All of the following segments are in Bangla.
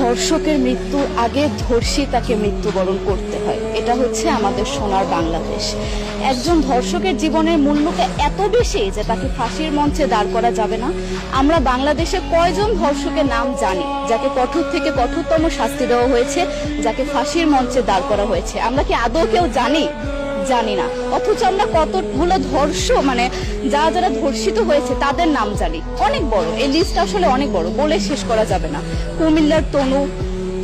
ধর্ষকের মৃত্যুর আগে ধর্ষী তাকে মৃত্যুবরণ করতে হয়। এটা হচ্ছে আমাদের সোনার বাংলাদেশ। একজন ধর্ষকের জীবনের মূল্যটা এত বেশি যে তাকে ফাঁসির মঞ্চে দাঁড় করা যাবে না। আমরা বাংলাদেশে কয়জন ধর্ষকের নাম জানি যাকে কঠোর থেকে কঠোরতম শাস্তি দেওয়া হয়েছে, যাকে ফাঁসির মঞ্চে দাঁড় করা হয়েছে? আমরা কি আদৌ কেউ জানি না। অথচ আমরা কতগুলো যারা ধর্ষিত হয়েছে তাদের নাম জানি। অনেক বড় এই লিস্ট, আসলে অনেক বড়, বলে শেষ করা যাবে না। কুমিল্লার তনু,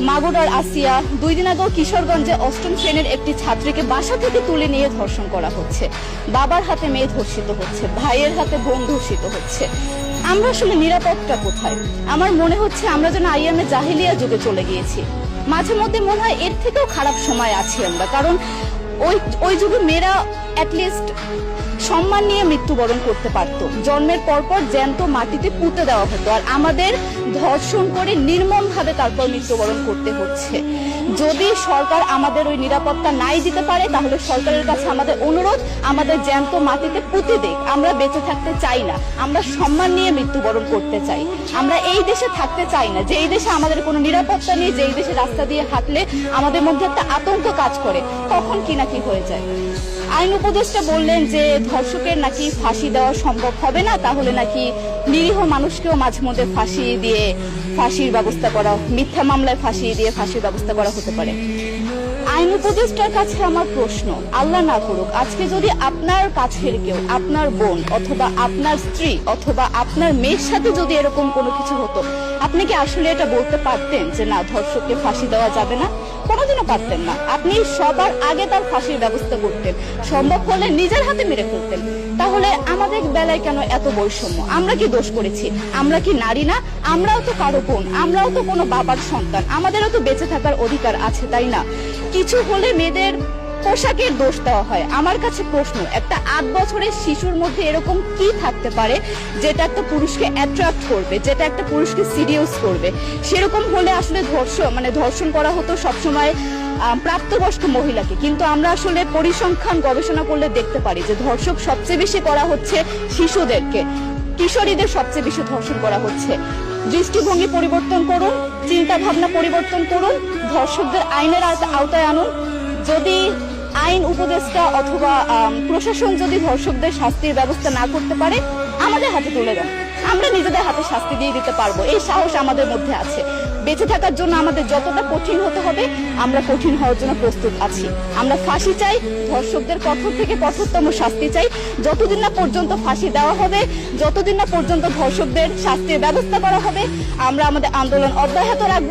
মাগুরার আসিয়া, 2 দিন আগেও কিশোরগঞ্জে 8ম শ্রেণীর একটি ছাত্রীকে বাসা থেকে তুলে নিয়ে ধর্ষণ করা হচ্ছে। বাবার হাতে মেয়ে ধর্ষিত হচ্ছে, ভাইয়ের হাতে বোন ধর্ষিত হচ্ছে। আমরা আসলে নিরাপত্তা কোথায়? আমার মনে হচ্ছে আমরা যেন আইয়ামে জাহিলিয়া যুগে চলে গিয়েছি। মাঝে মধ্যে মনে হয় এর থেকেও খারাপ সময় আছি আমরা, কারণ ওই যুগে মেয়েরা অ্যাটলিস্ট সম্মান নিয়ে মৃত্যুবরণ করতে পারত। জন্মের পরপর জ্যান্ত মাটিতে পুঁতে দেওয়া হতো, আর আমাদের ধর্ষণ করে নির্মম ভাবে তারপর মৃত্যুবরণ করতে হচ্ছে। যদি সরকার আমাদের ওই নিরাপত্তা নাই দিতে পারে, তাহলে সরকারের কাছে আমাদের অনুরোধ, আমাদের জ্যান্ত মাটিতে পুঁতে দেখ। আমরা বেঁচে থাকতে চাই না, আমরা সম্মান নিয়ে মৃত্যুবরণ করতে চাই। আমরা এই দেশে থাকতে চাই না যে এই দেশে আমাদের কোনো নিরাপত্তা নেই, যে এই দেশে রাস্তা দিয়ে হাঁটলে আমাদের মধ্যে একটা আতঙ্ক কাজ করে, তখন কি না কি হয়ে যায়। আইন উপদেষ্টা বললেন যে ধর্ষকের নাকি ফাঁসি দেওয়া সম্ভব হবে না, তাহলে নাকি নিরীহ মানুষকেও মাঝে মধ্যে ফাঁসির ব্যবস্থা করা, মিথ্যা মামলায় ফাঁসিয়ে দিয়ে ফাঁসির ব্যবস্থা করা হতে পারে। আইন উপদেষ্টার কাছে আমার প্রশ্ন, আল্লাহ না করুক আজকে যদি আপনার কাছের কেউ, আপনার বোন অথবা আপনার স্ত্রী অথবা আপনার মেয়ের সাথে যদি এরকম কোনো কিছু হতো, আপনি কি আসলে এটা বলতে পারতেন যে না, ধর্ষককে ফাঁসি দেওয়া যাবে না? কোনোদিনও পারতেন না। আপনি সবার আগে তার ফাঁসির ব্যবস্থা করতেন, সম্ভব হলে নিজের হাতে মেরে ফেলতেন। তাহলে আমাদের বেলায় কেন এত বৈষম্য? আমরা কি দোষ করেছি? আমরা কি নারী না? আমরাও তো কারো বোন, আমরাও তো কোনো বাবার সন্তান, আমাদেরও তো বেঁচে থাকার অধিকার আছে, তাই না? কিছু হলে মেয়েদের পোশাকের দোষ দেওয়া হয়। আমার কাছে প্রশ্ন, একটা 8 বছরের শিশুর মধ্যে এরকম কি থাকতে পারে যেটা একটা পুরুষকে অ্যাট্রাক্ট করবে, যেটা একটা পুরুষকে সিরিয়াস করবে? সেরকম হলে আসলে ধর্ষণ করা হতো সবসময় প্রাপ্তবয়স্ক মহিলাকে। কিন্তু আমরা আসলে পরিসংখ্যান গবেষণা করলে দেখতে পারি যে ধর্ষক সবচেয়ে বেশি করা হচ্ছে শিশুদেরকে, কিশোরীদের সবচেয়ে বেশি ধর্ষণ করা হচ্ছে। দৃষ্টিভঙ্গি পরিবর্তন করুন, চিন্তা ভাবনা পরিবর্তন করুন, ধর্ষকদের আইনের আওতায় আনুন। যদি আইন উপদেষ্টা অথবা প্রশাসন যদি ধর্ষকদের শাস্তির ব্যবস্থা না করতে পারে, আমাদের হাতে তুলে দেন, আমরা নিজেদের হাতে শাস্তি দিয়ে দিতে পারবো। এই সাহস আমাদের মধ্যে আছে। বেঁচে থাকার জন্য আমাদের যতটা কঠিন হতে হবে, আমরা কঠিন হওয়ার জন্য প্রস্তুত আছি। আমরা ফাঁসি চাই, ধর্ষকদের কঠোর থেকে কঠোরতম শাস্তি চাই। যতদিন না পর্যন্ত ফাঁসি দেওয়া হবে, যতদিন না পর্যন্ত ধর্ষকদের শাস্তির ব্যবস্থা করা হবে, আমরা আমাদের আন্দোলন অব্যাহত রাখবো।